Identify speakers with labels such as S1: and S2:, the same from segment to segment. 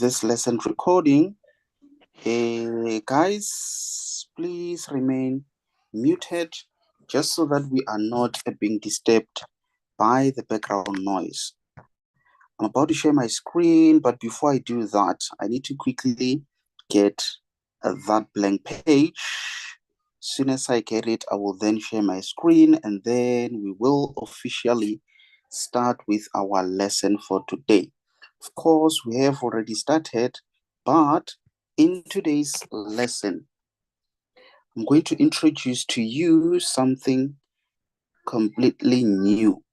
S1: this lesson recording. Guys, please remain muted just so that we are not being disturbed by the background noise. I'm about to share my screen, but before I do that, I need to quickly get that blank page. As soon as I get it, I will then share my screen, and then we will officially start with our lesson for today. Of course, we have already started, but in today's lesson, I'm going to introduce to you something completely new,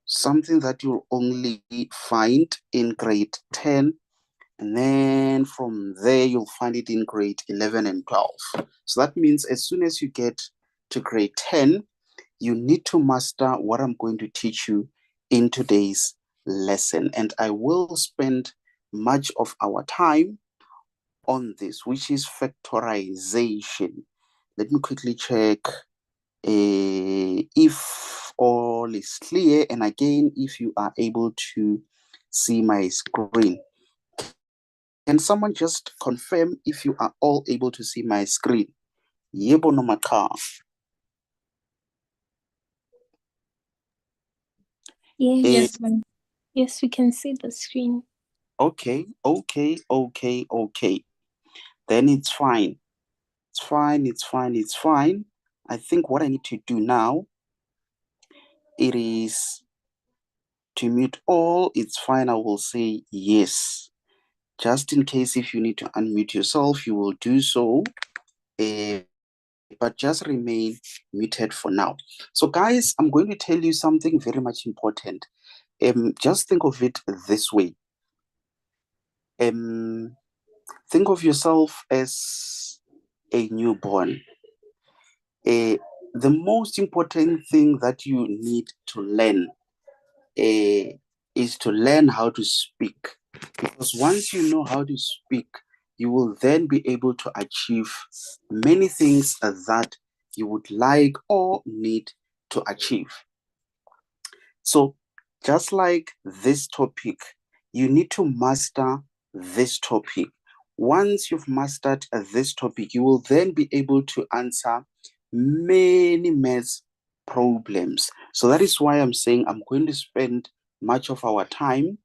S1: something that you'll only find in grade 10, and then from there you'll find it in grade 11 and 12. So that means as soon as you get to grade 10, you need to master what I'm going to teach you in today's lesson. And I will spend much of our time on this, which is factorization. Let me quickly check if all is clear, and again, if you are able to see my screen. Can someone just confirm if you are all able to see my screen? Yebo no maka.
S2: Yes, yes, we can see the screen.
S1: Okay. Then it's fine. It's fine. I think what I need to do now, it is to mute all. It's fine. I will say yes. Just in case if you need to unmute yourself, you will do so. But just remain muted for now. So guys, I'm going to tell you something very much important. Just think of it this way. Think of yourself as a newborn. The most important thing that you need to learn is to learn how to speak. Because once you know how to speak, you will then be able to achieve many things that you would like or need to achieve. So just like this topic, you need to master this topic. Once you've mastered this topic, you will then be able to answer many maths problems. So that is why I'm saying I'm going to spend much of our time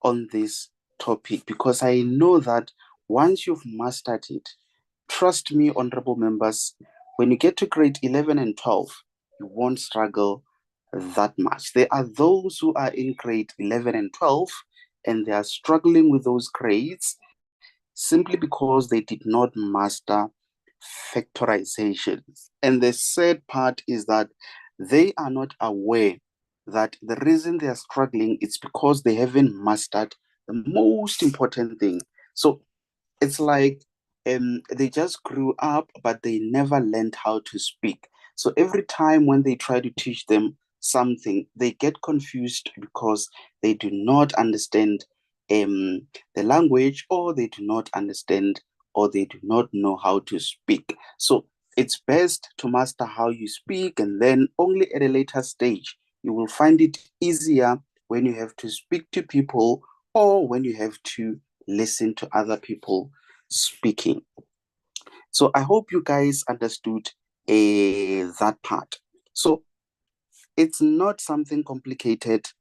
S1: on this topic, because I know that once you've mastered it, trust me, honorable members, when you get to grade 11 and 12, you won't struggle that much. There are those who are in grade 11 and 12 and they are struggling with those grades simply because they did not master factorization. And the sad part is that they are not aware that the reason they are struggling is because they haven't mastered the most important thing. So it's like they just grew up, but they never learned how to speak. So every time when they try to teach them something, they get confused because they do not understand the language, or they do not understand, or they do not know how to speak. So it's best to master how you speak, and then only at a later stage you will find it easier when you have to speak to people or when you have to listen to other people speaking. So I hope you guys understood that part. So it's not something complicated,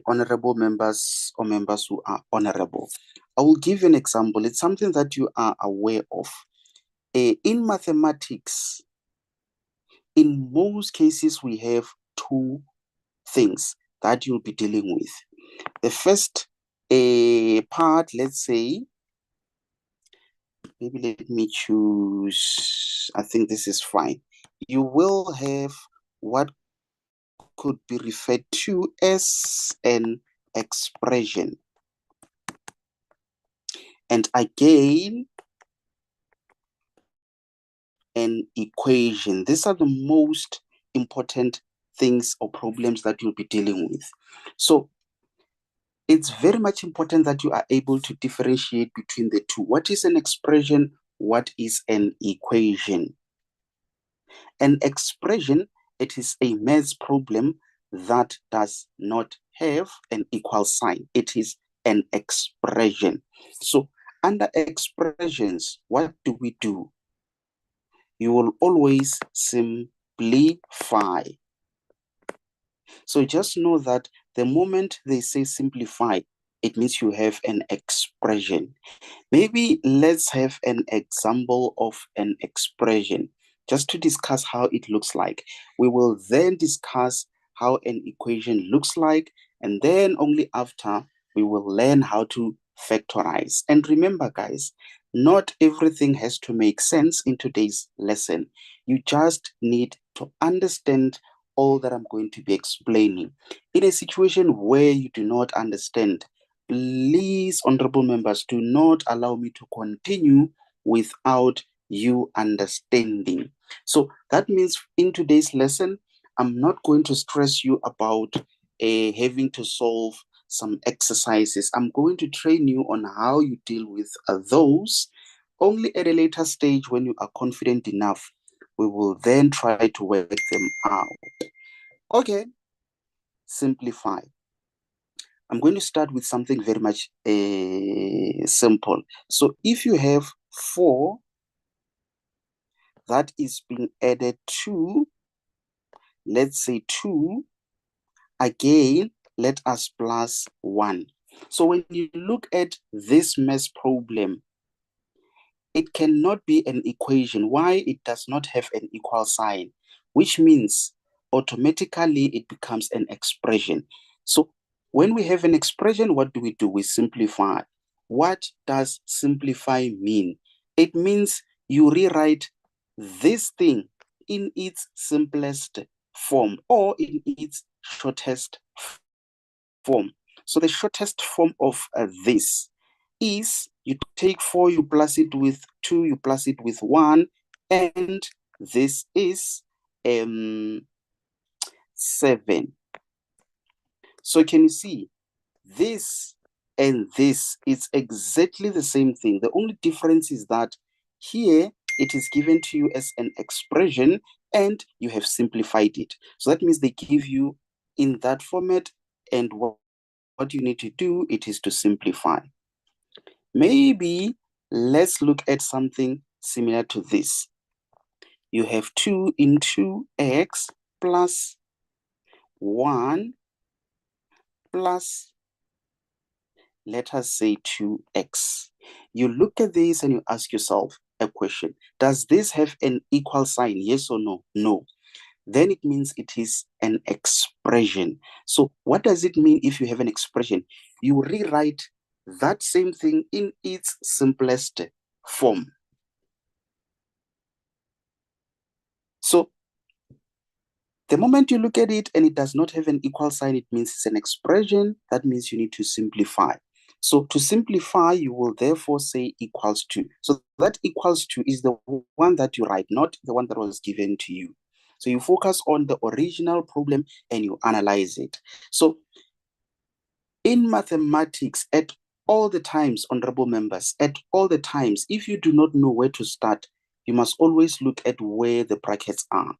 S1: honorable members or members who are honorable. I will give you an example. It's something that you are aware of. In mathematics, in most cases, we have two things that you'll be dealing with. The first part, let's say, maybe let me choose, I think this is fine. You will have what could be referred to as an expression. And again, an equation. These are the most important things or problems that you'll be dealing with. So it's very much important that you are able to differentiate between the two. What is an expression? What is an equation? An expression, it is a maths problem that does not have an equal sign. It is an expression. So under expressions, what do we do? You will always simplify. So just know that the moment they say simplify, it means you have an expression. Maybe let's have an example of an expression just to discuss how it looks like. We will then discuss how an equation looks like, and then only after we will learn how to factorize. And remember, guys, not everything has to make sense in today's lesson. You just need to understand all that I'm going to be explaining. In a situation where you do not understand, please, honorable members, do not allow me to continue without you understanding. So that means in today's lesson, I'm not going to stress you about having to solve some exercises. I'm going to train you on how you deal with those. Only at a later stage, when you are confident enough, we will then try to work them out. Okay, simplify. I'm going to start with something very much simple. So if you have 4 that is being added to, let's say 2, again, let us plus 1. So when you look at this math problem, it cannot be an equation. Why? It does not have an equal sign, which means automatically it becomes an expression. So when we have an expression, what do? We simplify. What does simplify mean? It means you rewrite this thing in its simplest form or in its shortest form. So the shortest form of this is you take 4, you plus it with 2, you plus it with 1, and this is 7. So can you see this and this is exactly the same thing. The only difference is that here it is given to you as an expression and you have simplified it. So that means they give you in that format, and what you need to do, it is to simplify. Maybe let's look at something similar to this. You have 2 into x plus 1 plus, let us say, 2x. You look at this and you ask yourself a question. Does this have an equal sign? Yes or no? No. Then it means it is an expression. So what does it mean if you have an expression? You rewrite that same thing in its simplest form. So the moment you look at it and it does not have an equal sign, it means it's an expression. That means you need to simplify. So to simplify, you will therefore say equals to. So that equals to is the one that you write, not the one that was given to you. So you focus on the original problem and you analyze it. So in mathematics, at all the times, honorable members, at all the times, if you do not know where to start, you must always look at where the brackets are.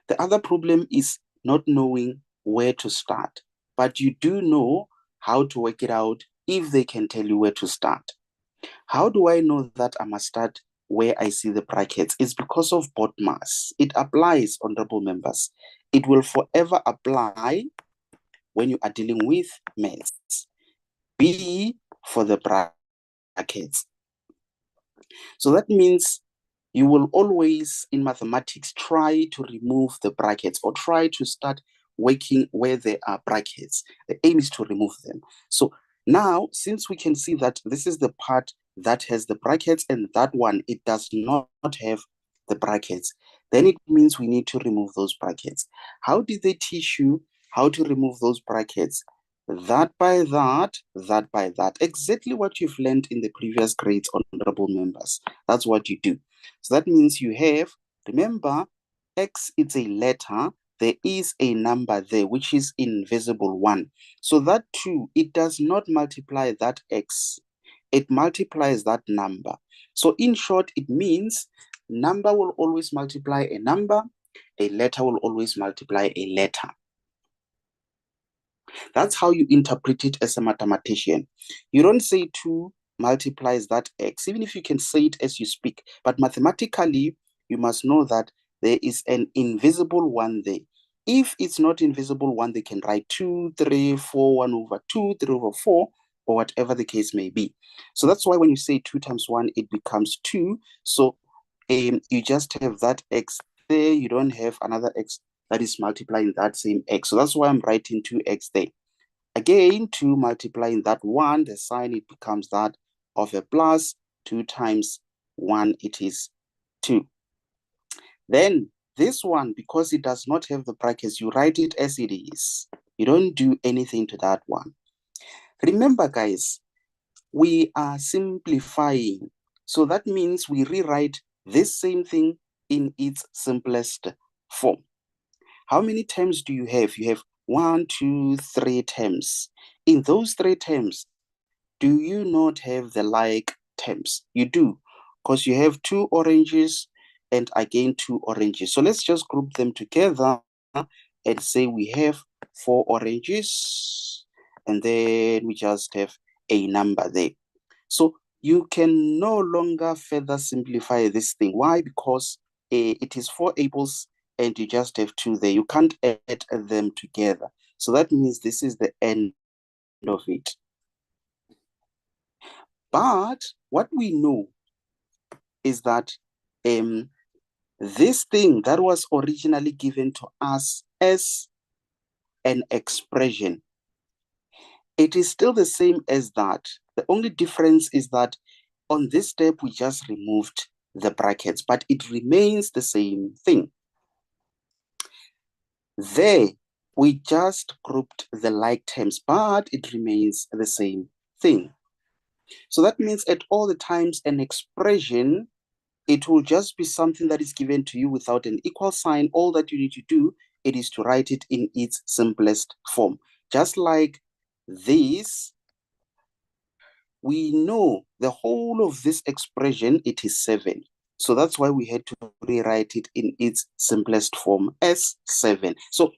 S1: The other problem is not knowing where to start, but you do know how to work it out if they can tell you where to start. How do I know that I must start where I see the brackets? It's because of BODMAS. It applies, honorable members. It will forever apply when you are dealing with maths. B for the brackets. So that means you will always, in mathematics, try to remove the brackets or try to start working where there are brackets. The aim is to remove them. So now, since we can see that this is the part that has the brackets and that one, it does not have the brackets, then it means we need to remove those brackets. How did they teach you how to remove those brackets? That by that, that by that. Exactly what you've learned in the previous grades, honorable members. That's what you do. So that means you have, remember, X is a letter. There is a number there, which is invisible 1. So that 2, it does not multiply that X. It multiplies that number. So in short, it means number will always multiply a number. A letter will always multiply a letter. That's how you interpret it as a mathematician. You don't say 2 multiplies that x, even if you can say it as you speak. But mathematically, you must know that there is an invisible one there. If it's not invisible one, they can write 2, 3, 4, 1 over 2, 3 over 4, or whatever the case may be. So that's why when you say 2 times 1, it becomes 2. So you just have that x there. You don't have another x that is multiplying that same x. So that's why I'm writing 2x there. Again, 2 multiplying that 1, the sign, it becomes that of a plus. 2 times 1, it is 2. Then this one, because it does not have the brackets, you write it as it is. You don't do anything to that one. Remember, guys, we are simplifying. So that means we rewrite this same thing in its simplest form. How many terms do you have? You have 1, 2, 3 terms. In those 3 terms, do you not have the like terms? You do, because you have 2 oranges and again 2 oranges. So let's just group them together and say we have 4 oranges, and then we just have a number there. So you can no longer further simplify this thing. Why? Because it is 4 apples and you just have 2 there. You can't add them together. So that means this is the end of it. But what we know is that this thing that was originally given to us as an expression, it is still the same as that. The only difference is that on this step, we just removed the brackets, but it remains the same thing. There, we just grouped the like terms, but it remains the same thing. So that means at all the times an expression, it will just be something that is given to you without an equal sign. All that you need to do, it is to write it in its simplest form. Just like this, we know the whole of this expression, it is 7. So that's why we had to rewrite it in its simplest form as 7. So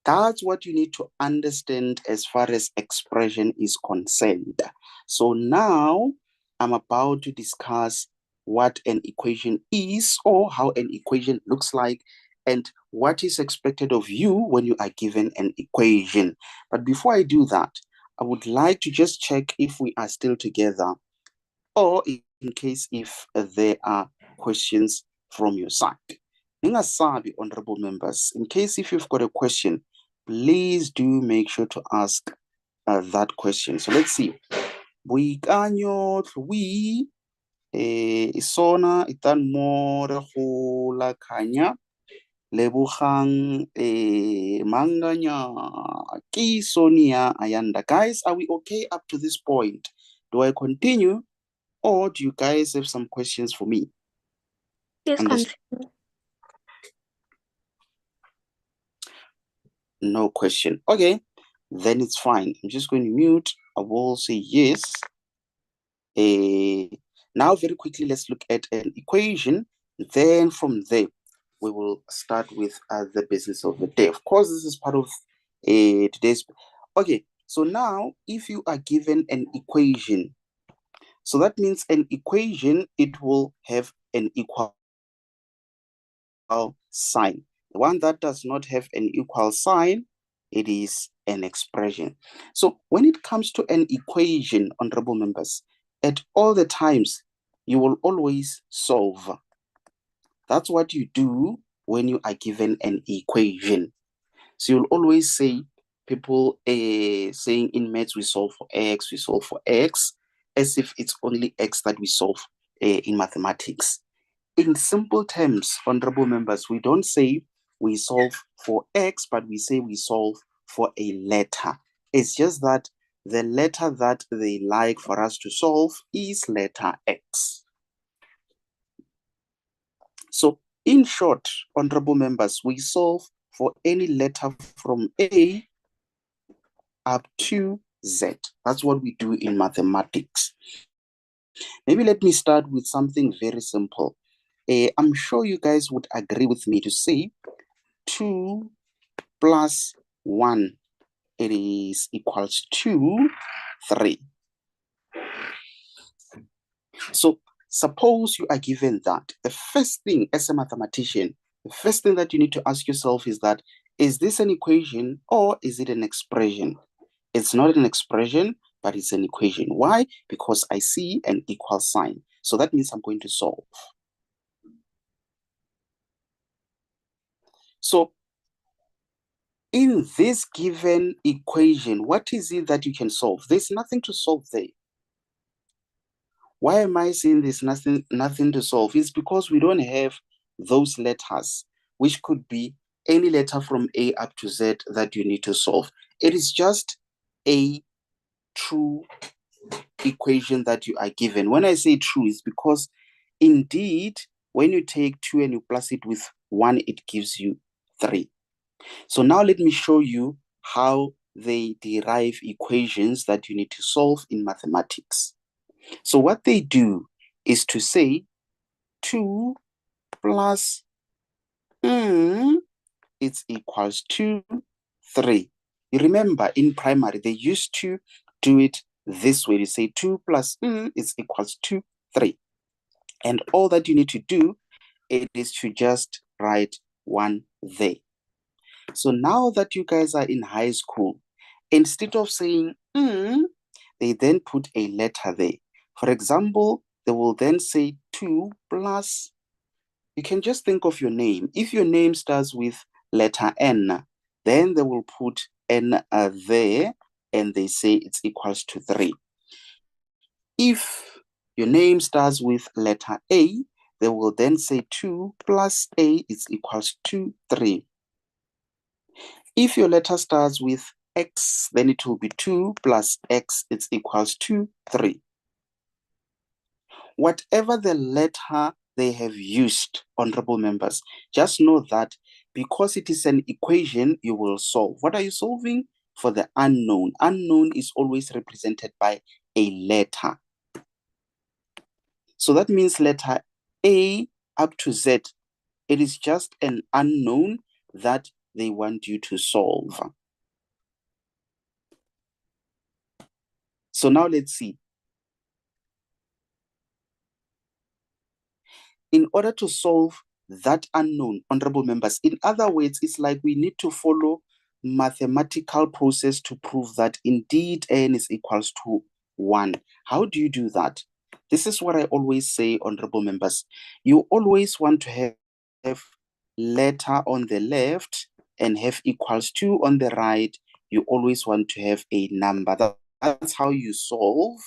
S1: that's what you need to understand as far as expression is concerned. So now I'm about to discuss what an equation is, or how an equation looks like, and what is expected of you when you are given an equation. But before I do that, I would like to just check if we are still together, or in case if there are questions from your side. Ningasabi, honorable members, in case if you've got a question, please do make sure to ask that question. So let's see. Boikanyo tlwi isona itan mo re go lakanya Lebogang Manganya ke Sonia Ayanda. Guys, are we okay up to this point? Do I continue, or do you guys have some questions for me?
S2: Yes, continue.
S1: No question. Okay, then it's fine. I'm just going to mute. I will say yes. Now, very quickly, let's look at an equation. Then from there, we will start with the business of the day. Of course, this is part of today's. Okay, so now if you are given an equation, so that means an equation, it will have an equal sign. The one that does not have an equal sign, it is an expression. So when it comes to an equation, honorable members, at all the times, you will always solve. That's what you do when you are given an equation. So you'll always say, people saying in maths, we solve for x, as if it's only x that we solve in mathematics. In simple terms, honorable members, we don't say we solve for x, but we say we solve for a letter. It's just that the letter that they like for us to solve is letter x. So in short, honorable members, we solve for any letter from A up to Z. That's what we do in mathematics. Maybe let me start with something very simple. I'm sure you guys would agree with me to say 2 plus 1 it is equals to 3. So suppose you are given that. The first thing as a mathematician, the first thing that you need to ask yourself is that, is this an equation or is it an expression? It's not an expression, but it's an equation. Why? Because I see an equal sign. So that means I'm going to solve. So in this given equation, what is it that you can solve? There's nothing to solve there. Why am I saying there's nothing to solve? It's because we don't have those letters, which could be any letter from A up to Z that you need to solve. It is just a true equation that you are given. When I say true, it's because indeed, when you take 2 and you plus it with 1, it gives you 3. So now let me show you how they derive equations that you need to solve in mathematics. So what they do is to say 2 plus it's equals to 3. You remember in primary, they used to do it this way. They say 2 plus is equals to 3. And all that you need to do, it is to just write 1 there. So now that you guys are in high school, instead of saying they then put a letter there. For example, they will then say 2 plus, you can just think of your name. If your name starts with letter N, then they will put N there and they say it's equals to 3. If your name starts with letter A, they will then say 2 plus A is equals to 3. If your letter starts with X, then it will be 2 plus X is equals to 3. Whatever the letter they have used, honorable members, just know that because it is an equation, you will solve. What are you solving? For the unknown. Unknown is always represented by a letter. So that means letter A up to Z, it is just an unknown that they want you to solve. So now let's see. In order to solve that unknown, honorable members, in other words, it's like we need to follow mathematical process to prove that indeed n is equals to 1. How do you do that? This is what I always say, honorable members. You always want to have letter on the left and have equals to on the right. You always want to have a number. That's how you solve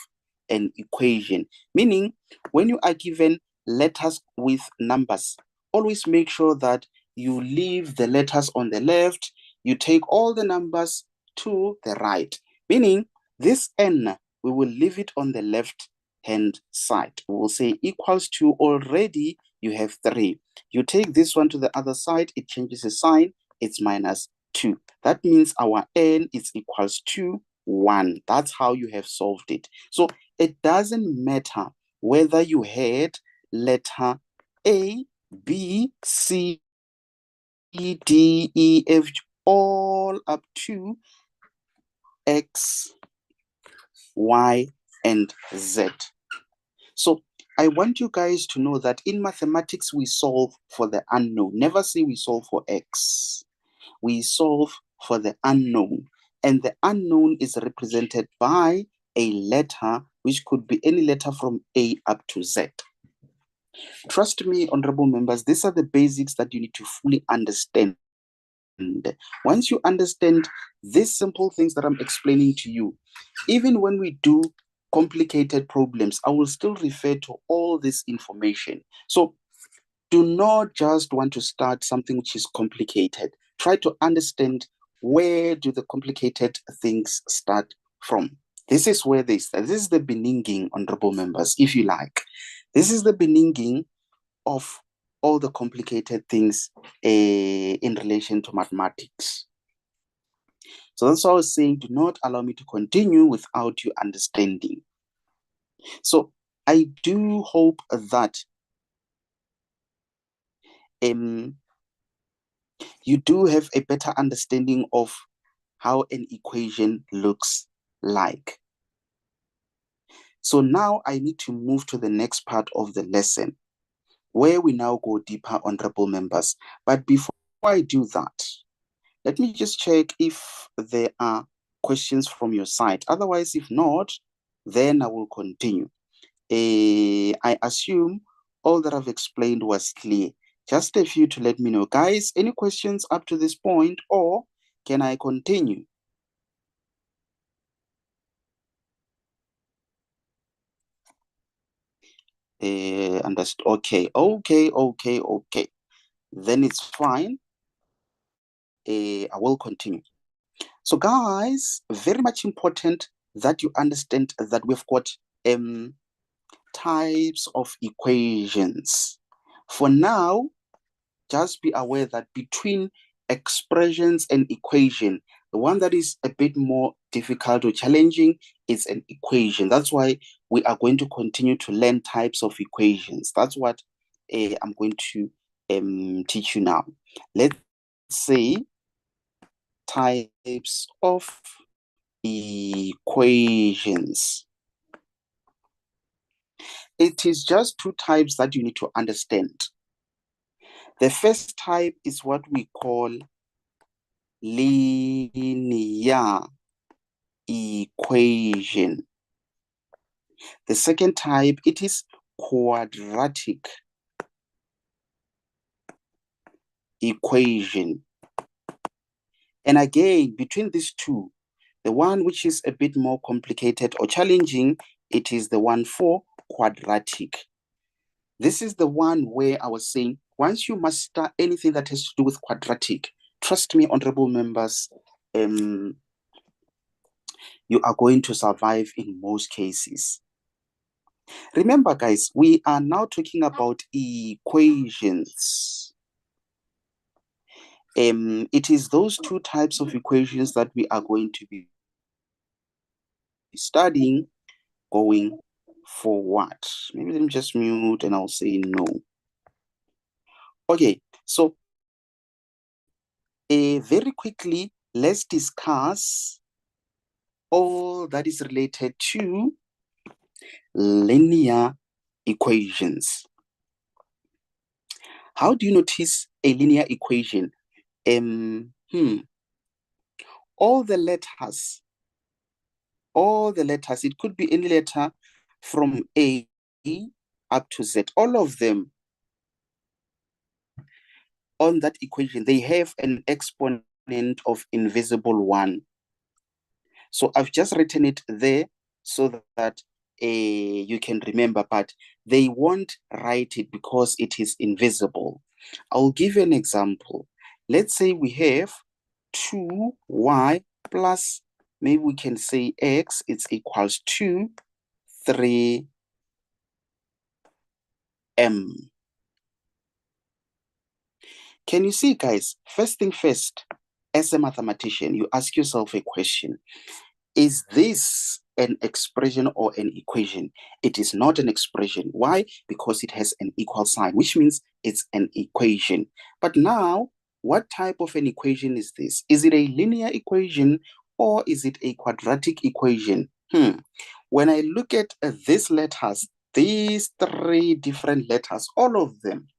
S1: an equation. Meaning, when you are given letters with numbers, always make sure that you leave the letters on the left, you take all the numbers to the right. Meaning, this n, we will leave it on the left hand side. We will say equals to, already you have 3. You take this one to the other side, it changes the sign, it's minus 2. That means our n is equals to 1. That's how you have solved it. So it doesn't matter whether you had letter A, B, C, D, E, F, all up to X, Y, and Z. So I want you guys to know that in mathematics, we solve for the unknown. Never say we solve for X. We solve for the unknown. And the unknown is represented by a letter, which could be any letter from A up to Z. Trust me, honorable members, these are the basics that you need to fully understand. Once you understand these simple things that I'm explaining to you, even when we do complicated problems, I will still refer to all this information. So do not just want to start something which is complicated. Try to understand, where do the complicated things start from. This is where they start. This is the beginning, honorable members, if you like. This is the beginning of all the complicated things in relation to mathematics. So that's why I was saying, do not allow me to continue without you understanding. So I do hope that you do have a better understanding of how an equation looks like. So now I need to move to the next part of the lesson, where we now go deeper, honorable members. But before I do that, let me just check if there are questions from your side. Otherwise, if not, then I will continue. I assume all that I've explained was clear. Just a few to let me know. Guys, any questions up to this point, or can I continue? Understood. Okay. Then it's fine. I will continue. So, guys, very much important that you understand that we've got types of equations. For now, just be aware that between expressions and equation, the one that is a bit more difficult or challenging is an equation. That's why we are going to continue to learn types of equations. That's what I'm going to teach you now. Let's say types of equations. It is just two types that you need to understand. The first type is what we call linear equation. The second type, it is quadratic equation. And again, between these two, the one which is a bit more complicated or challenging, it is the one for quadratic. This is the one where I was saying, once you master anything that has to do with quadratic, trust me, honorable members, you are going to survive in most cases. Remember, guys, we are now talking about equations. It is those two types of equations that we are going to be studying going forward. Maybe let me just mute and I'll say no. Okay, so very quickly, let's discuss all that is related to linear equations. How do you notice a linear equation? All the letters, it could be any letter from A up to Z, all of them on that equation, they have an exponent of invisible 1. So I've just written it there so that you can remember, but they won't write it because it is invisible. I'll give you an example. Let's say we have 2y plus, maybe we can say x, it's equals to 3m. Can you see, guys? First thing first, as a mathematician, you ask yourself a question. Is this an expression or an equation? It is not an expression. Why? Because it has an equal sign, which means it's an equation. But now, what type of an equation is this? Is it a linear equation or is it a quadratic equation? When I look at these letters, these three different letters, all of them,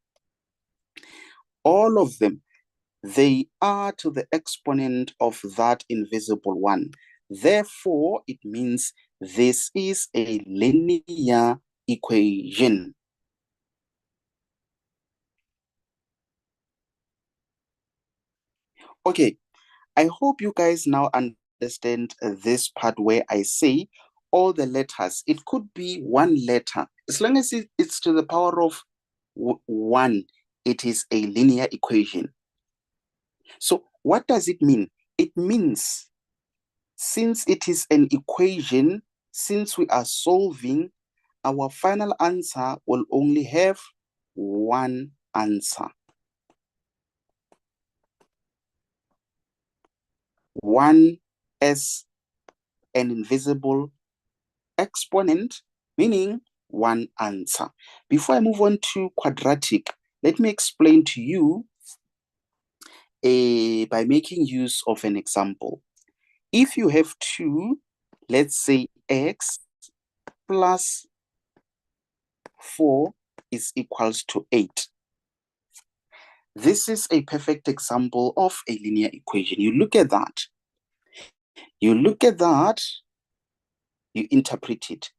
S1: they are to the exponent of that invisible 1. Therefore, it means this is a linear equation. Okay, I hope you guys now understand this part where I say all the letters. It could be one letter. As long as it's to the power of 1, it is a linear equation. So what does it mean? It means since it is an equation, since we are solving, our final answer will only have one answer. One as an invisible exponent, meaning one answer. Before I move on to quadratic, let me explain to you by making use of an example. if you have 2, let's say x plus 4 is equals to 8. This is a perfect example of a linear equation. You look at that. You interpret it.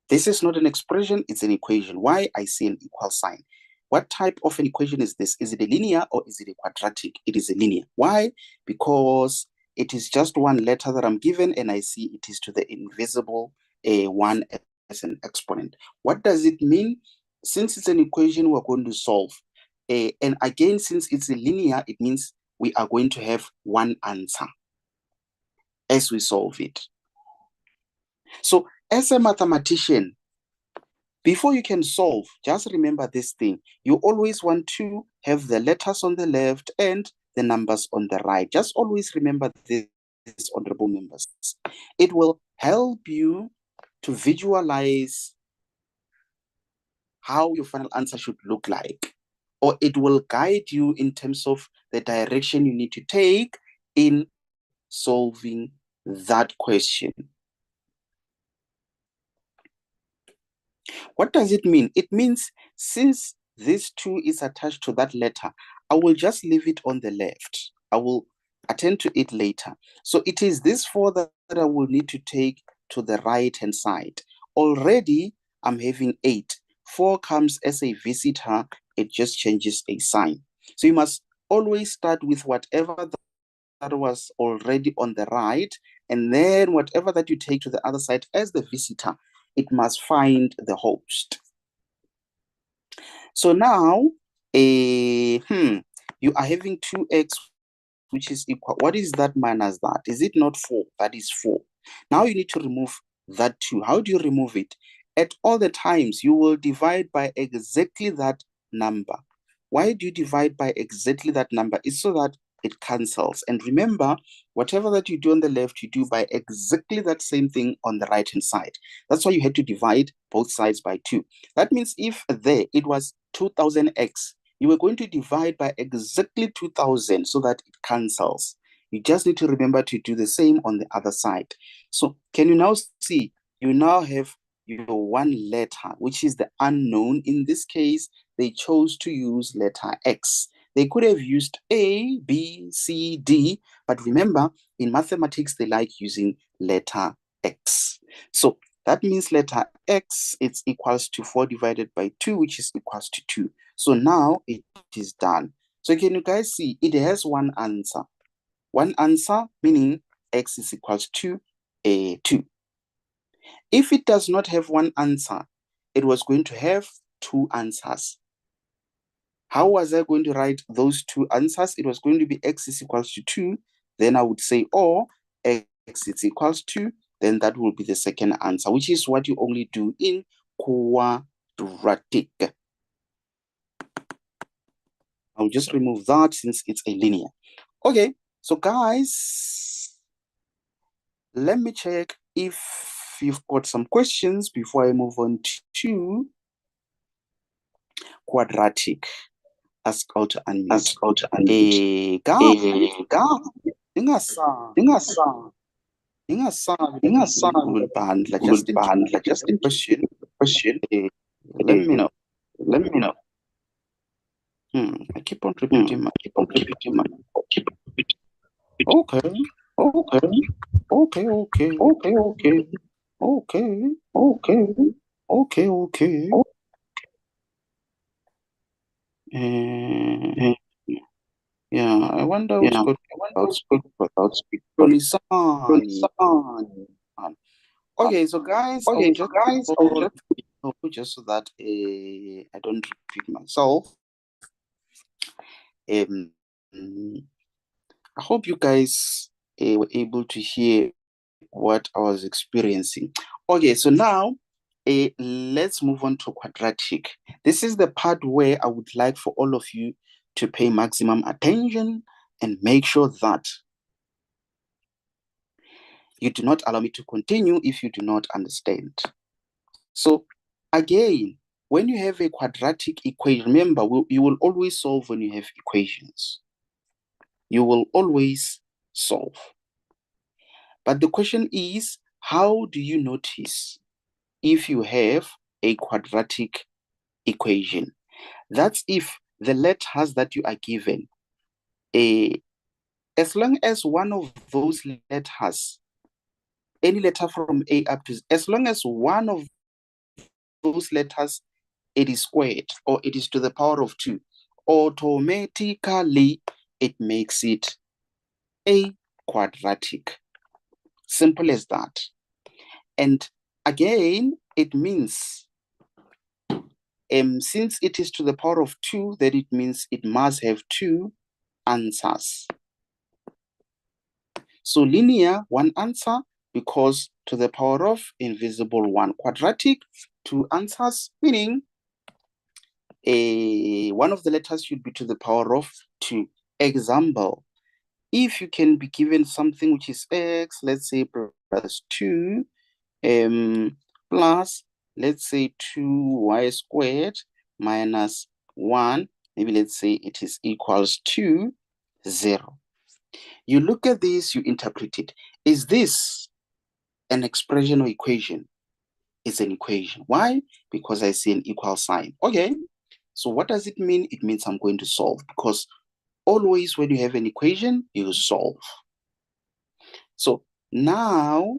S1: This is not an expression, it's an equation. Why? I see an equal sign. What type of an equation is this? Is it a linear or is it a quadratic? It is a linear. Why? Because it is just one letter that I'm given and I see it is to the invisible 1 as an exponent. What does it mean? Since it's an equation, we're going to solve. And again, since it's a linear, it means we are going to have one answer as we solve it. So as a mathematician, before you can solve, just remember this thing. You always want to have the letters on the left and the numbers on the right. Just always remember this, honorable members. It will help you to visualize how your final answer should look like, or it will guide you in terms of the direction you need to take in solving that question. What does it mean? It means since this 2 is attached to that letter, I will just leave it on the left. I will attend to it later. So it is this 4 that I will need to take to the right-hand side. Already, I'm having 8. 4 comes as a visitor. It just changes a sign. So you must always start with whatever that was already on the right, and then whatever that you take to the other side as the visitor, it must find the host. So now, you are having 2x, which is equal. What is that minus that? Is it not 4? That is 4. Now you need to remove that 2. How do you remove it? At all the times, you will divide by exactly that number. Why do you divide by exactly that number? It's so that it cancels. And remember, whatever that you do on the left, you do by exactly that same thing on the right-hand side. That's why you had to divide both sides by 2. That means if there it was 2000x, you are going to divide by exactly 2000 so that it cancels. You just need to remember to do the same on the other side. So can you now see, you now have your one letter, which is the unknown. In this case, they chose to use letter X. They could have used A, B, C, D, but remember, in mathematics, they like using letter X. So that means letter X, it's equals to 4 divided by 2, which is equals to 2. So now it is done. So can you guys see, it has one answer. One answer, meaning X is equals to 2. If it does not have one answer, it was going to have 2 answers. How was I going to write those 2 answers? It was going to be X is equals to 2. Then I would say, or X is equals to, then that will be the second answer, which is what you only do in quadratic. I'll just remove that since it's a linear. Okay, so guys, let me check if you've got some questions before I move on to quadratic. Ask out to unmute.
S3: Ask out to unmute.
S1: Google Bandla, just in question. Let me know. I keep on repeating my. Okay. Yeah, I wonder who's got without speak. Okay, so guys, I'll just so that I don't repeat myself. I hope you guys were able to hear what I was experiencing. Okay, so now let's move on to quadratic. This is the part where I would like for all of you to pay maximum attention and make sure that you do not allow me to continue if you do not understand. So again, when you have a quadratic equation, remember, you will always solve when you have equations. You will always solve. But the question is, how do you notice if you have a quadratic equation? That's if the letters that you are given, as long as one of those letters, any letter from A up to Z, as long as one of those letters, it is squared or it is to the power of 2, automatically it makes it a quadratic. Simple as that. And again, it means since it is to the power of 2, that it means it must have 2 answers. So linear, 1 answer, because to the power of invisible 1. Quadratic, 2 answers, meaning one of the letters should be to the power of 2. Example, if you can be given something which is x, let's say plus 2, plus, let's say 2y squared minus 1, maybe let's say it is equals to 0. You look at this, you interpret it. Is this an expression or equation? It's an equation. Why? Because I see an equal sign. Okay, so what does it mean? It means I'm going to solve, because always when you have an equation, you solve. So now,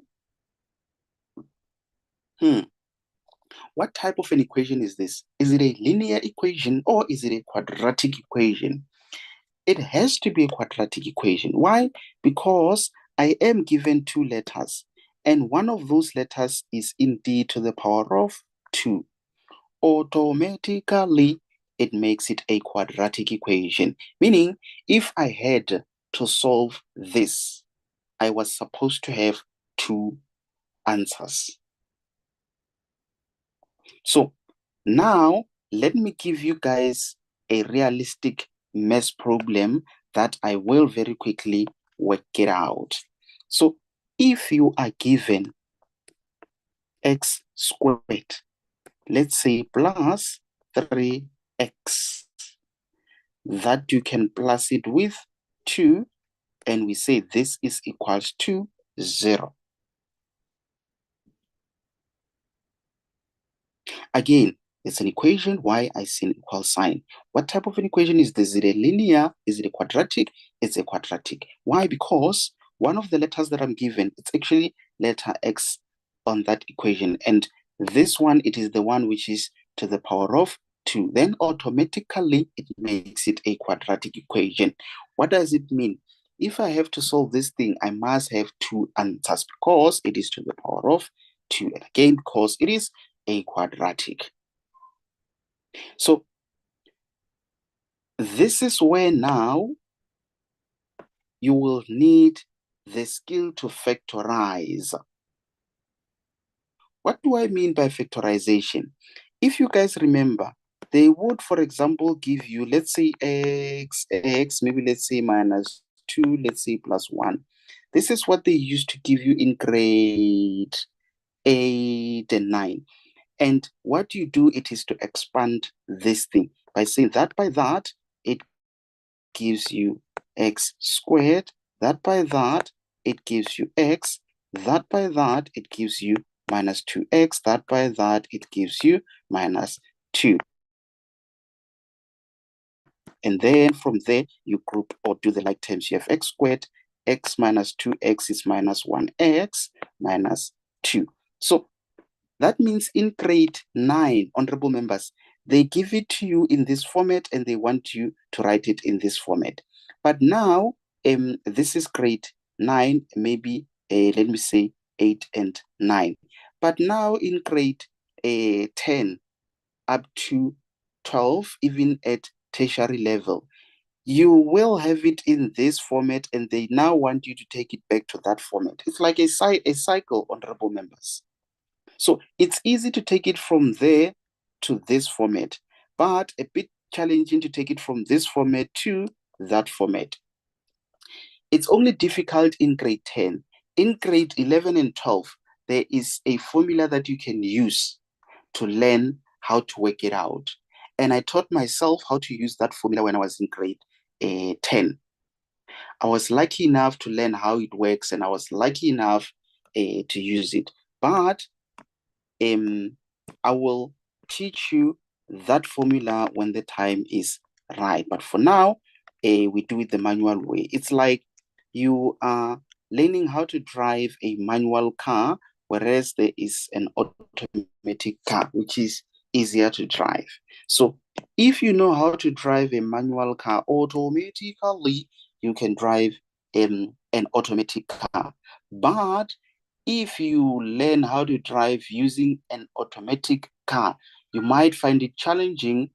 S1: what type of an equation is this? Is it a linear equation or is it a quadratic equation? It has to be a quadratic equation. Why? Because I am given 2 letters, and one of those letters is indeed to the power of 2. Automatically, it makes it a quadratic equation. Meaning, if I had to solve this, I was supposed to have 2 answers. So now, let me give you guys a realistic math problem that I will very quickly work it out. So if you are given x squared, let's say plus 3x, that you can plus it with 2, and we say this is equals to 0. Again, it's an equation. Why? I see an equal sign. What type of an equation is this? Is it a linear? Is it a quadratic? It's a quadratic. Why? Because one of the letters that I'm given, it's actually letter x on that equation. And this one, it is the one which is to the power of 2. Then automatically, it makes it a quadratic equation. What does it mean? If I have to solve this thing, I must have 2 answers because it is to the power of 2. And again, because it is a quadratic. So this is where now you will need the skill to factorize. What do I mean by factorization? If you guys remember, they would, for example, give you, let's say x, maybe let's say minus 2, let's say plus 1. This is what they used to give you in grade 8 and 9. And what you do, it is to expand this thing by saying that by that, it gives you x squared. That by that, it gives you x. That by that, it gives you minus 2x. That by that, it gives you minus 2. And then from there, you group or do the like terms. You have x squared, x minus 2x is minus 1x minus 2. So that means in grade 9, honorable members, they give it to you in this format and they want you to write it in this format. But now, this is grade 9, maybe, let me say 8 and 9. But now in grade 10 up to 12, even at tertiary level, you will have it in this format and they now want you to take it back to that format. It's like a cycle, honorable members. So it's easy to take it from there to this format, but a bit challenging to take it from this format to that format. It's only difficult in grade 10. In grade 11 and 12, there is a formula that you can use to learn how to work it out. And I taught myself how to use that formula when I was in grade 10. I was lucky enough to learn how it works, and I was lucky enough to use it. But I will teach you that formula when the time is right. But for now, we do it the manual way. It's like you are learning how to drive a manual car, whereas there is an automatic car, which is easier to drive. So if you know how to drive a manual car automatically, you can drive an automatic car. But if you learn how to drive using an automatic car, you might find it challenging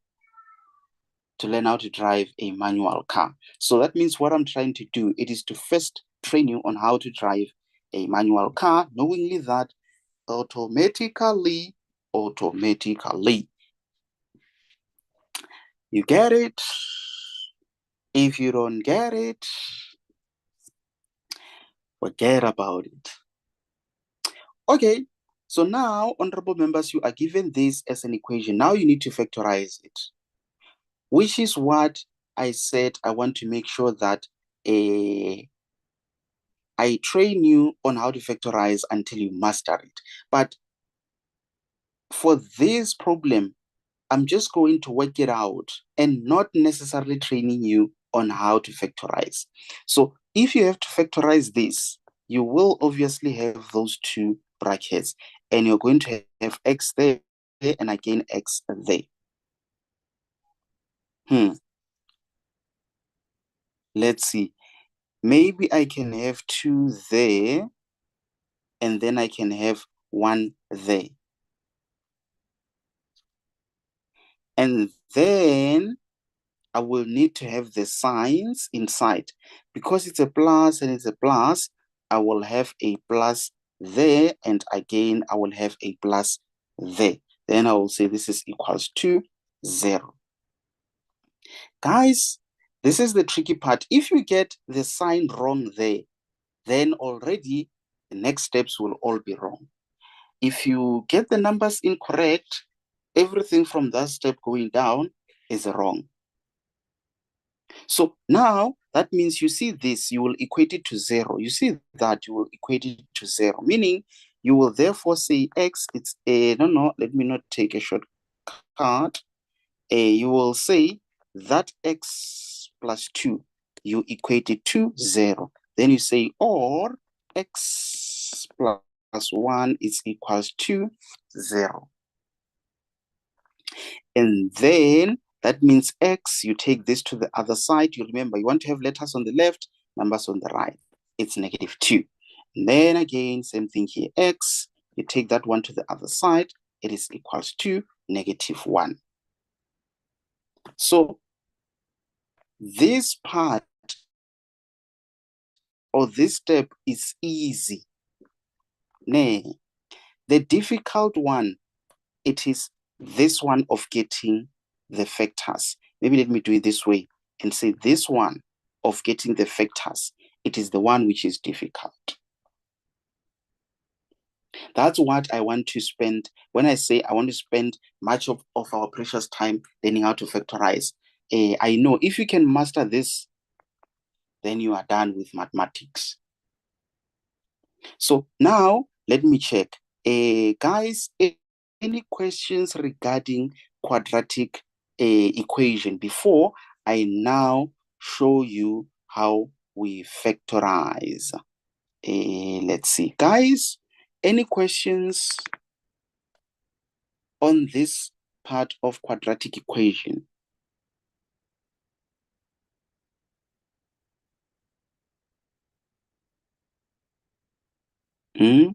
S1: to learn how to drive a manual car. So that means what I'm trying to do, it is to first train you on how to drive a manual car, knowingly that automatically. You get it? If you don't get it, forget about it. Okay, so now, honorable members, you are given this as an equation. Now you need to factorize it, which is what I said I want to make sure that I train you on how to factorize until you master it. But for this problem, I'm just going to work it out and not necessarily training you on how to factorize. So if you have to factorize this, you will obviously have those two brackets, and you're going to have x there and again x there. Let's see. Maybe I can have 2 there, and then I can have 1 there. And then I will need to have the signs inside. Because it's a plus and it's a plus, I will have a plus there, and again, I will have a plus there. Then I will say this is equals to 0. Guys, this is the tricky part. If you get the sign wrong there, then already the next steps will all be wrong. If you get the numbers incorrect, everything from that step going down is wrong. So now that means you see this, you will equate it to 0. You see that, you will equate it to 0, meaning you will therefore say x, it's a, no, let me not take a shortcut. You will say that x plus 2, you equate it to 0. Then you say, or x plus 1 is equals to 0. And then that means x, you take this to the other side. You remember, you want to have letters on the left, numbers on the right. It's -2. And then again, same thing here, x, you take that one to the other side. It is equals to -1. So this part or this step is easy. Nay, the difficult one, it is this one of getting the factors. Maybe let me do it this way and say this one of getting the factors. It is the one which is difficult. That's what I want to spend. When I say I want to spend much of our precious time learning how to factorize, I know if you can master this, then you are done with mathematics. So now let me check. Guys, any questions regarding quadratic equation before I now show you how we factorize? Let's see. Guys, any questions on this part of quadratic equation? Hmm?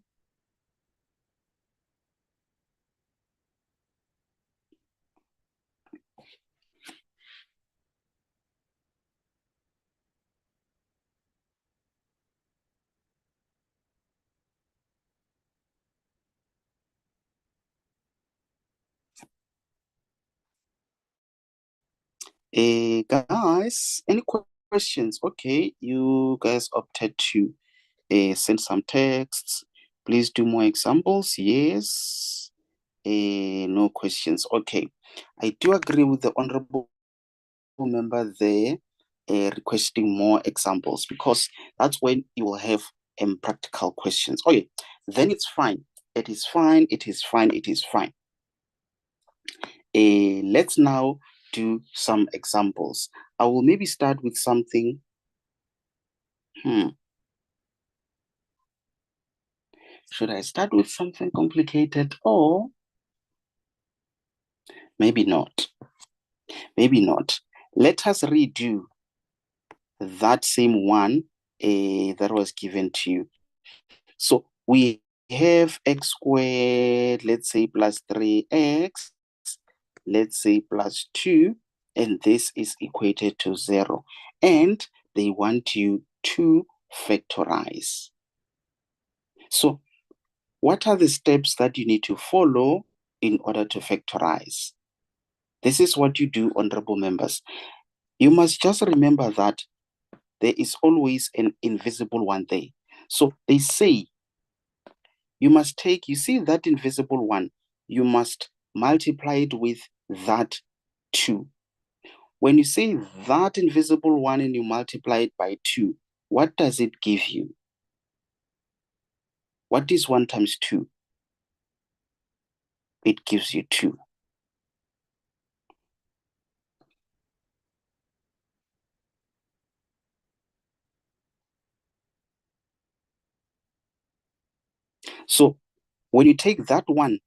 S1: Guys, any questions? Okay, you guys opted to send some texts. Please do more examples. Yes. No questions. Okay. I do agree with the honorable member there. requesting more examples, because that's when you will have practical questions. Okay, then it's fine. It is fine. It is fine. It is fine. Let's now do some examples. I will maybe start with something. Should I start with something complicated, or maybe not? Maybe not. Let us redo that same one that was given to you. So we have x squared, let's say plus 3x, let's say plus 2, and this is equated to 0. And they want you to factorize. So what are the steps that you need to follow in order to factorize? This is what you do, honorable members. You must just remember that there is always an invisible one there. So they say you must take, you see that invisible one, you must multiply it with that 2. When you say that invisible one and you multiply it by 2, what does it give you? What is 1 times 2? It gives you 2. So when you take that one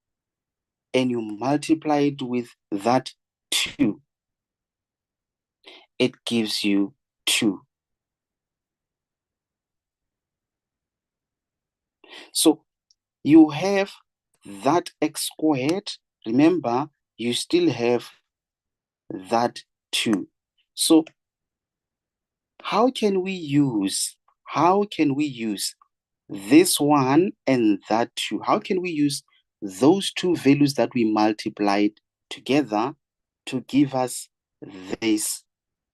S1: and you multiply it with that 2, it gives you 2. So you have that x squared. Remember, you still have that 2. So how can we use this one and that 2? How can we use those two values that we multiplied together to give us this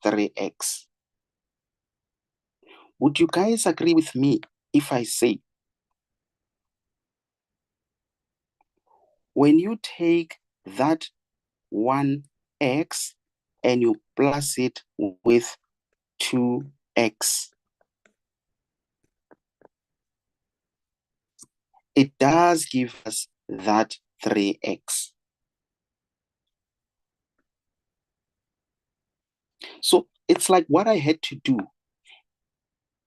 S1: 3x? Would you guys agree with me if I say, when you take that 1x and you plus it with 2x, it does give us that 3x. So it's like what I had to do,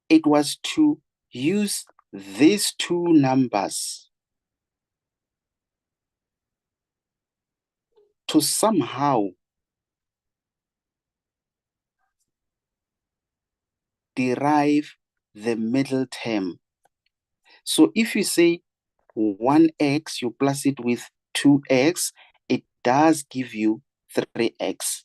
S1: it was to use these two numbers to somehow derive the middle term. So if you say 1x, you plus it with 2x, it does give you 3x.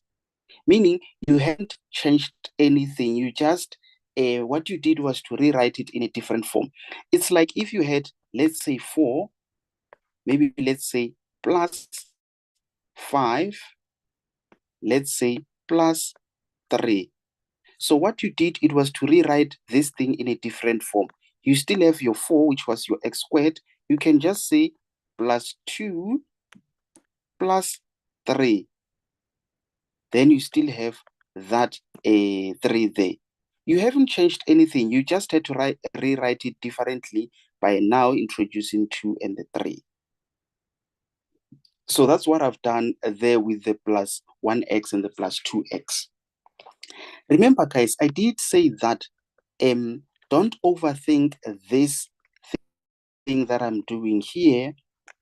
S1: Meaning you haven't changed anything. You just, what you did was to rewrite it in a different form. It's like if you had, let's say 4, maybe let's say plus 5, let's say plus 3. So what you did, it was to rewrite this thing in a different form. You still have your 4, which was your x squared. You can just say plus 2 plus 3. Then you still have that 3 there. You haven't changed anything. You just had to rewrite it differently by now introducing 2 and the 3. So that's what I've done there with the plus 1x and the plus 2x. Remember, guys, I did say that don't overthink this thing that I'm doing here.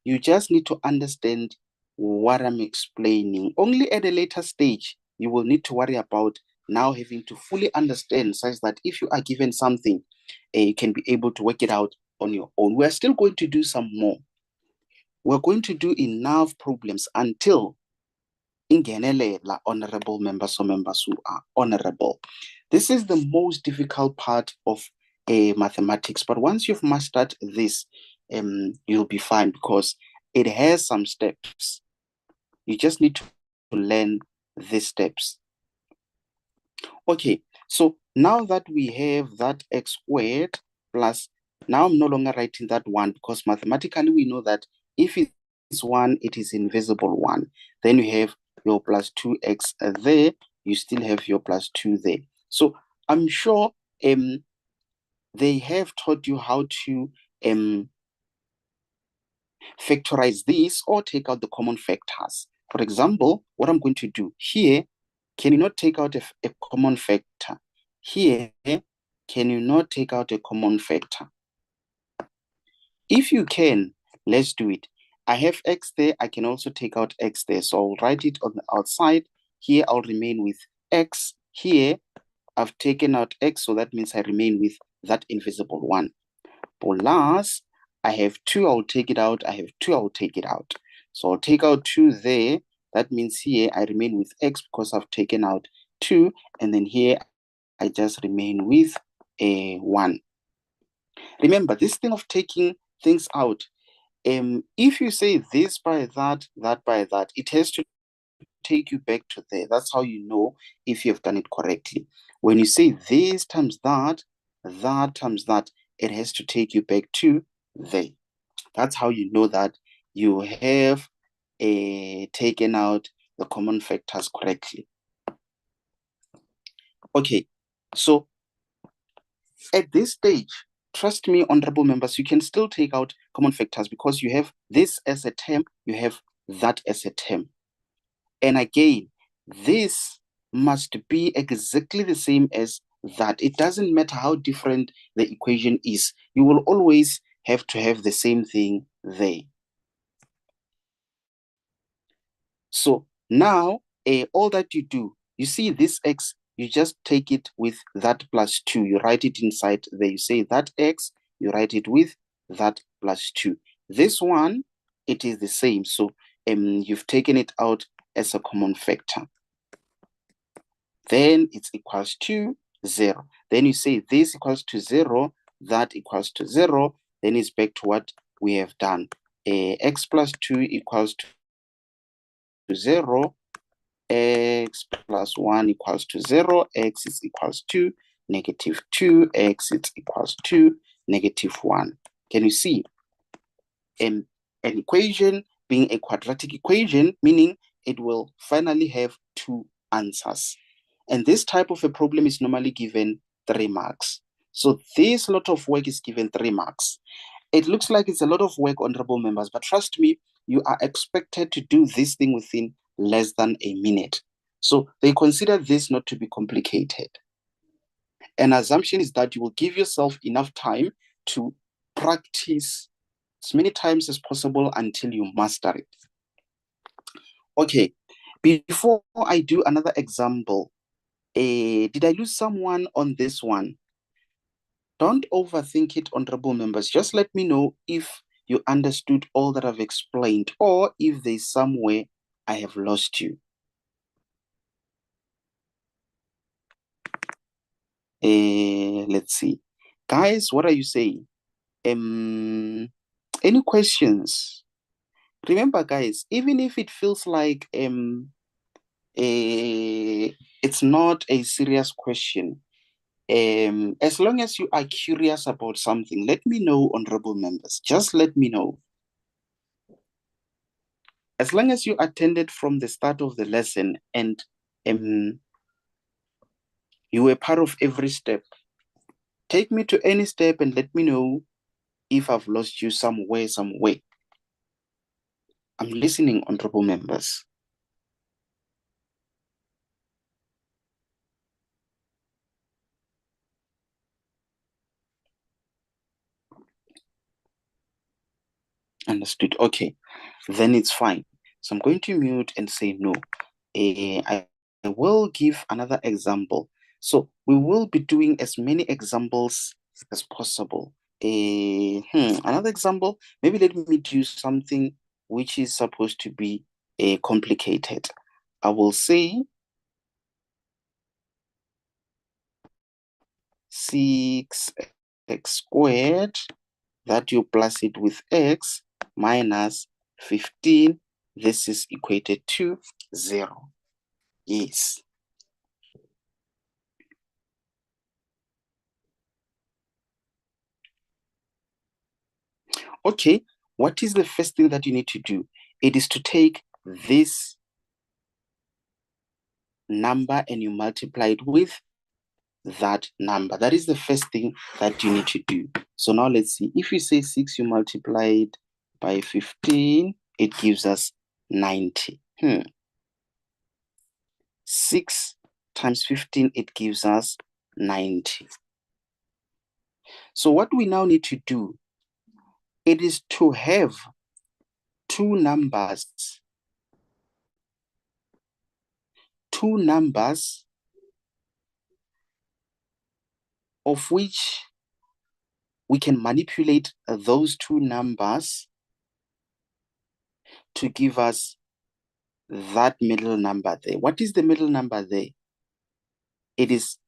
S1: You just need to understand what I'm explaining. Only at a later stage, you will need to worry about now having to fully understand, such that if you are given something, you can be able to work it out on your own. We're still going to do some more. We're going to do enough problems until ingenelela, honorable members or members who are honorable. This is the most difficult part of mathematics, but once you've mastered this, you'll be fine, because it has some steps. You just need to learn these steps. Okay, so now that we have that x squared plus, now I'm no longer writing that 1, because mathematically we know that if it's 1, it is invisible 1. Then you have your plus 2x there, you still have your plus 2 there. So I'm sure they have taught you how to factorize this or take out the common factors. For example, what I'm going to do here, can you not take out a common factor? Here, can you not take out a common factor? If you can, let's do it. I have x there, I can also take out x there. So I'll write it on the outside. Here, I'll remain with x. Here, I've taken out x, so that means I remain with that invisible one. Plus, I have 2, I'll take it out. I have 2, I'll take it out. So I'll take out 2 there. That means here I remain with x because I've taken out 2. And then here I just remain with a 1. Remember, this thing of taking things out, if you say this by that, that by that, it has to take you back to there. That's how you know if you've done it correctly. When you say this times that, that times that, it has to take you back to there. That's how you know that you have taken out the common factors correctly. Okay, so at this stage, trust me, honorable members, you can still take out common factors because you have this as a term, you have that as a term. And again, this must be exactly the same as that. It doesn't matter how different the equation is. You will always have to have the same thing there. So now, all that you do, you see this x, you just take it with that plus 2. You write it inside there. You say that x, you write it with that plus 2. This one, it is the same. So you've taken it out as a common factor. Then it's equals to 0. Then you say this equals to 0, that equals to 0. Then it's back to what we have done. X plus 2 equals to 0. X plus 1 equals to 0. X is equals to negative 2. X is equals to negative 1. Can you see? An equation being a quadratic equation, meaning it will finally have 2 answers. And this type of a problem is normally given 3 marks. So this lot of work is given 3 marks. It looks like it's a lot of work, honorable members, but trust me, you are expected to do this thing within less than a minute. So they consider this not to be complicated. An assumption is that you will give yourself enough time to practice as many times as possible until you master it. Okay, before I do another example, did I lose someone on this one? Don't overthink it, honorable members. Just let me know if you understood all that I've explained or if there's somewhere I have lost you. Let's see. Guys, what are you saying? Any questions? Remember, guys, even if it feels like it's not a serious question, as long as you are curious about something, let me know, honorable members. Just let me know. As long as you attended from the start of the lesson and you were part of every step, take me to any step and let me know if I've lost you somewhere, some way. I'm listening, honorable members. Understood. Okay, then it's fine. So I'm going to mute and say no. I will give another example. So we will be doing as many examples as possible. Another example, maybe let me do something which is supposed to be complicated. I will say 6x squared, that you plus it with x minus 15. This is equated to 0. Yes. Okay, what is the first thing that you need to do? It is to take this number and you multiply it with that number. That is the first thing that you need to do. So now let's see. If you say 6, you multiply it by 15, it gives us 90. 6 times 15, it gives us 90. So what we now need to do, it is to have two numbers of which we can manipulate those two numbers to give us that middle number there. What is the middle number there? It is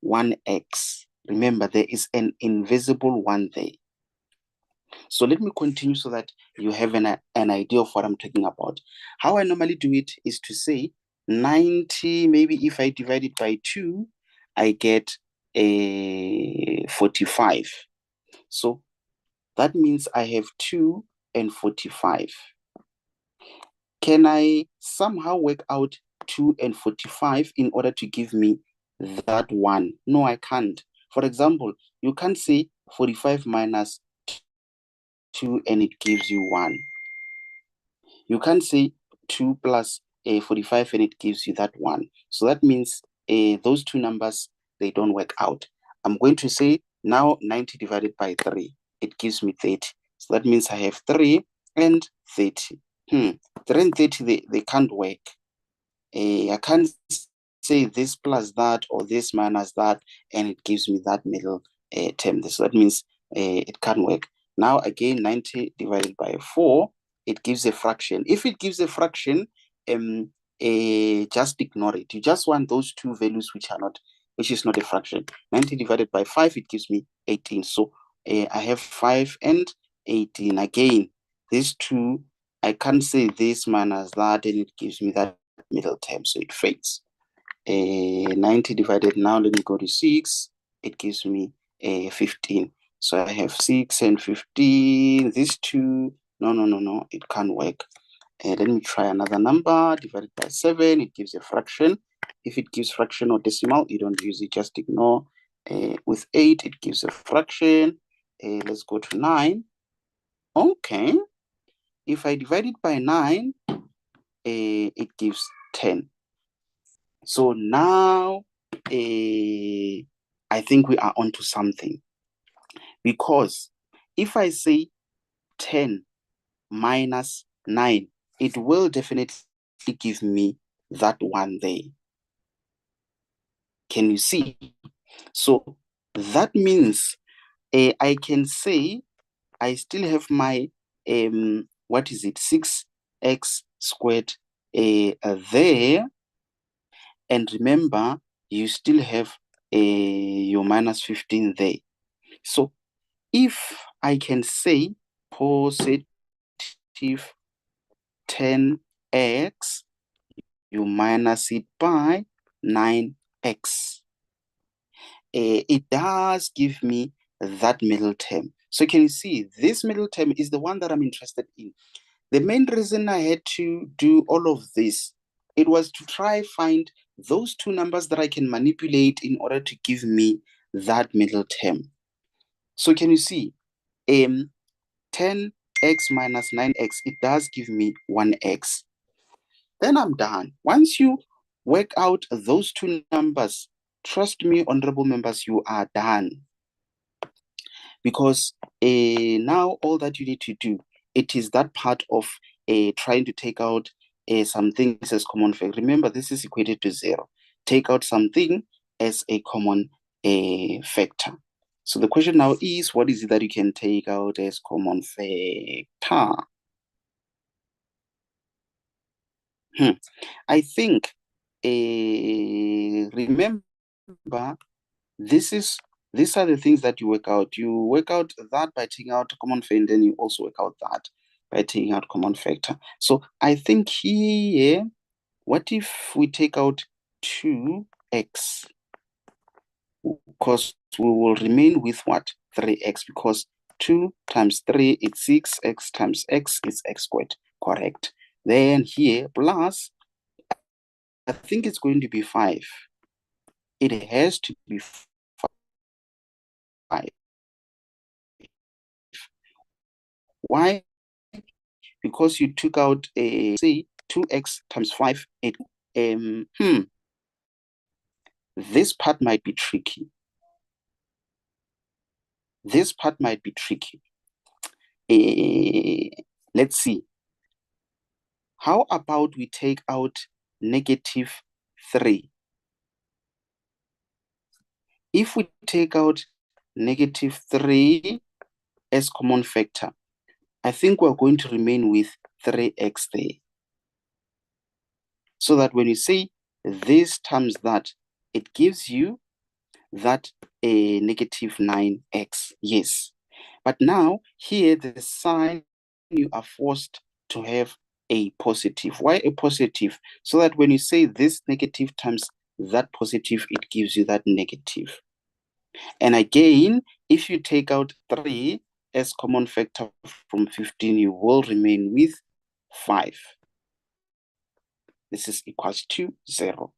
S1: 1x. Remember, there is an invisible 1 there. So let me continue so that you have an idea of what I'm talking about. How I normally do it is to say 90, maybe if I divide it by 2, I get a 45. So that means I have 2 and 45. Can I somehow work out 2 and 45 in order to give me that 1? No, I can't. For example, you can't say 45 minus 2 and it gives you 1. You can't say 2 plus 45 and it gives you that 1. So that means those two numbers, they don't work out. I'm going to say now 90 divided by 3. It gives me 30. So that means I have 3 and 30. 3 and 30, they can't work. I can't say this plus that or this minus that and it gives me that middle term. So that means it can't work. Now again, 90 divided by 4, it gives a fraction. If it gives a fraction, just ignore it. You just want those two values which is not a fraction. 90 divided by 5, it gives me 18. So I have 5 and 18. Again, these two, I can't say this minus that and it gives me that middle term, so it fades. 90 divided, now let me go to 6, it gives me 15. So I have 6 and 15. These two, no, it can't work. Let me try another number. Divided by 7, it gives a fraction. If it gives fraction or decimal, you don't use it, just ignore. With 8, it gives a fraction. Let's go to 9. Okay. If I divide it by 9, it gives 10. So now I think we are onto something, because if I say 10 minus 9, it will definitely give me that 1 there. Can you see? So that means I can say I still have my, what is it, 6x squared there. And remember, you still have your minus 15 there. So if I can say positive 10x, you minus it by 9x. It does give me that middle term. So can you see, this middle term is the one that I'm interested in. The main reason I had to do all of this, it was to try find those two numbers that I can manipulate in order to give me that middle term. So can you see, 10x minus 9x, it does give me 1x. Then I'm done. Once you work out those two numbers, trust me, honorable members, you are done. Because now all that you need to do, it is that part of trying to take out something as common factor. Remember, this is equated to 0. Take out something as a common factor. So the question now is, what is it that you can take out as common factor? I think, remember, these are the things that you work out. You work out that by taking out a common factor, and you also work out that by taking out common factor. So I think here, what if we take out 2x? Because we will remain with what? 3x, because 2 times 3 is 6, x times x is x squared, correct? Then here, plus, I think it's going to be 5. it has to be 5. Why? Because you took out say 2x times 5. This part might be tricky. This part might be tricky. Let's see. How about we take out -3? If we take out -3 as common factor, I think we're going to remain with 3x there. So that when you say this times that, it gives you that a -9x. Yes. But now here the sign, you are forced to have a positive. Why a positive? So that when you say this negative times that positive, it gives you that negative. And again, if you take out 3 as common factor from 15, you will remain with 5. This is equals to 0.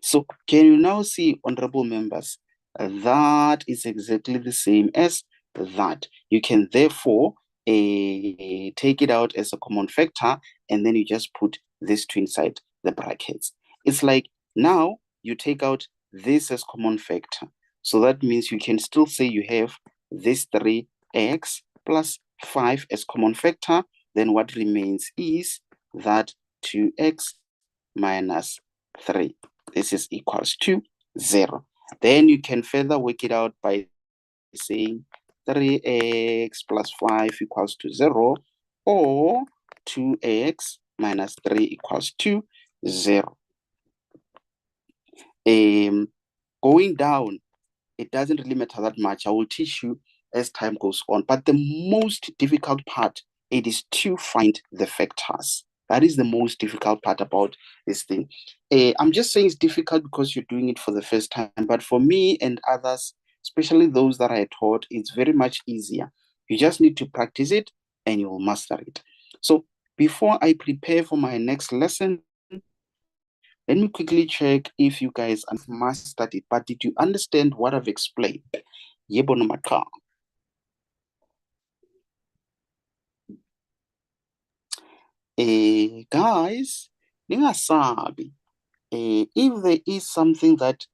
S1: So can you now see, honorable members, that is exactly the same as that. You can therefore take it out as a common factor, and then you just put this two inside the brackets. It's like now you take out this as common factor. So that means you can still say you have this 3x plus 5 as common factor. Then what remains is that 2x minus 3. This is equals to 0. Then you can further work it out by saying 3x plus 5 equals to 0, or 2x minus 3 equals to 0. Going down, it doesn't really matter that much. I will teach you as time goes on. But the most difficult part, it is to find the factors. That is the most difficult part about this thing. I'm just saying it's difficult because you're doing it for the first time. But for me and others, especially those that I taught, it's very much easier. You just need to practice it and you will master it. So before I prepare for my next lesson, let me quickly check if you guys have mastered it. But did you understand what I've explained? Yebo noma cha? Guys, ningasabi. If there is something that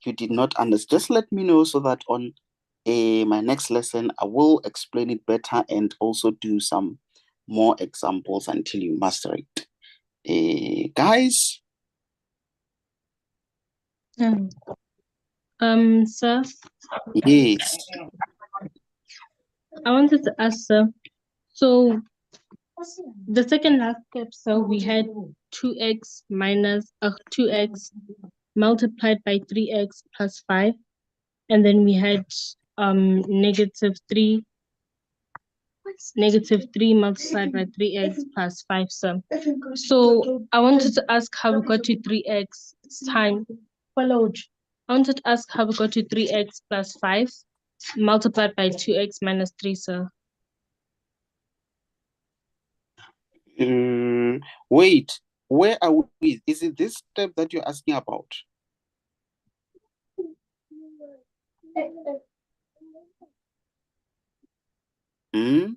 S1: you did not understand, just let me know so that on my next lesson, I will explain it better and also do some more examples until you master it. Guys?
S2: Sir,
S1: Yes.
S2: I wanted to ask, sir, so the second last step, so we had 2x minus 2x multiplied by 3x plus 5, and then we had -3 multiplied by 3x plus 5, sir. So I wanted to ask how we got to 3x times. I wanted to ask how we got to 3x plus 5 multiplied by 2x minus 3, sir.
S1: Wait, where are we? Is it this step that you're asking about? Hmm?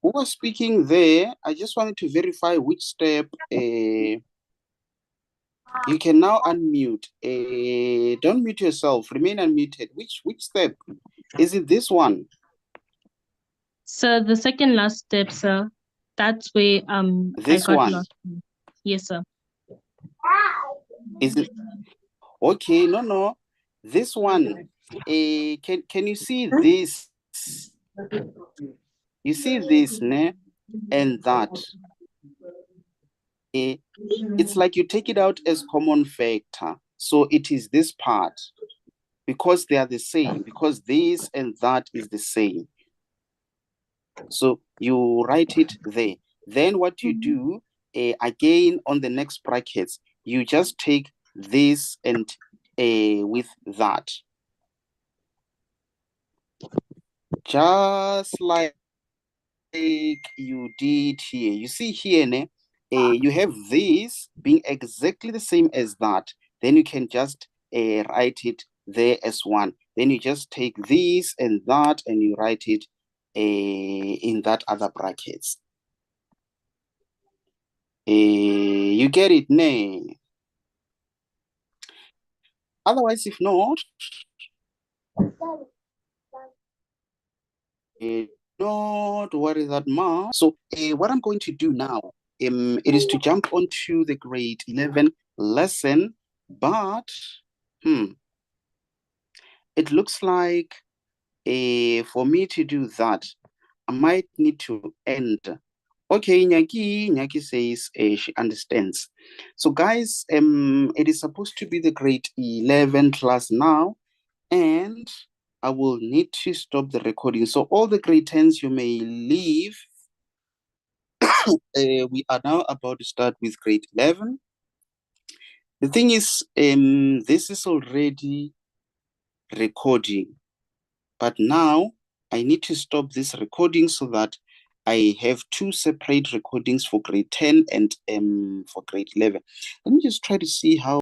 S1: Who was speaking there? I just wanted to verify which step. You can now unmute. Don't mute yourself. Remain unmuted. Which step? Is it this one?
S2: So the second last step, sir, that's where
S1: This
S2: I got
S1: one.
S2: lost. Yes, sir.
S1: Is it okay? No. This one. Can you see this? You see this, ne? And that. It's like you take it out as common factor. So it is this part. Because they are the same. Because this and that is the same. So you write it there. Then what you do, again on the next brackets, you just take this and with that. Just like you did here. You see here, ne, you have this being exactly the same as that. Then you can just write it there as one. Then you just take this and that and you write it in that other brackets. You get it, ne? Otherwise, if not, not worry that much. So what I'm going to do now, it is to jump onto the grade 11 lesson, but it looks like for me to do that, I might need to end. Okay, Nyaki says she understands. So guys, it is supposed to be the grade 11 class now, and I will need to stop the recording. So all the grade 10s, you may leave. We are now about to start with grade 11. The thing is, this is already recording, but now I need to stop this recording so that I have two separate recordings for grade 10 and for grade 11. Let me just try to see how